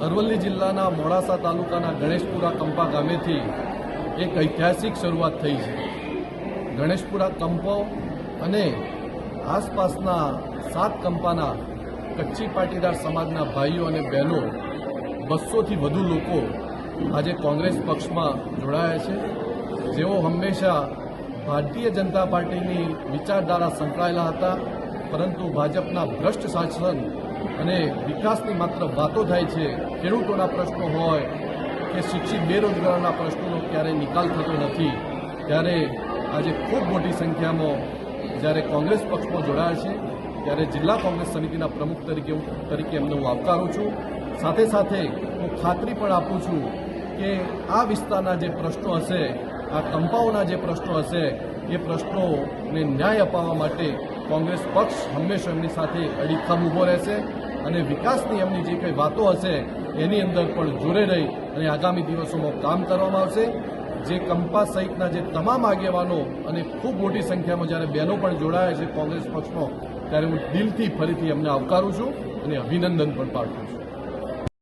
અરવલ્લી જિલ્લાના મોડાસા તાલુકાના ગણેશપુરા કંપા ગામેથી એક ઐતિહાસિક શરૂઆત થઈ છે. ગણેશપુરા કંપો અને આસપાસના 7 કંપાના કચ્છી પાટીદાર સમાજના ભાઈઓ અને બહેનો 200થી વધુ લોકો આજે કોંગ્રેસ પક્ષમાં જોડાયા છે. જેઓ હંમેશા ભારતીય જનતા પાર્ટીની વિચારધારા સંકળાયેલા હતા, પરંતુ ભાજપના ભ્રષ્ટ શાસન અને વિકાસની માત્ર વાતો થાય છે. ખેડૂતોના પ્રશ્નો હોય કે શિક્ષિત બેરોજગારોના પ્રશ્નોનો ક્યારેય નિકાલ થતો નથી. ત્યારે આજે ખૂબ મોટી સંખ્યામાં જ્યારે કોંગ્રેસ પક્ષમાં જોડાયા છે, ત્યારે જિલ્લા કોંગ્રેસ સમિતિના પ્રમુખ તરીકે એમને હું આવકારું છું. સાથે સાથે હું ખાતરી પણ આપું છું કે આ વિસ્તારના જે પ્રશ્નો હશે, આ કંપાઓના જે પ્રશ્નો હશે, એ પ્રશ્નોને ન્યાય અપાવવા માટે કોંગ્રેસ પક્ષ હંમેશા એમની સાથે અડીખમ ઊભો રહેશે અને વિકાસની એમની જે કંઈ વાતો હશે એની અંદર પણ જોડે રહી અને આગામી દિવસોમાં કામ કરવામાં આવશે. જે કંપા સહિતના જે તમામ આગેવાનો અને ખૂબ મોટી સંખ્યામાં જ્યારે બહેનો પણ જોડાયા છે કોંગ્રેસ પક્ષમાં, ત્યારે હું દિલથી ફરીથી એમને આવકારું છું અને અભિનંદન પણ પાઠવું છું.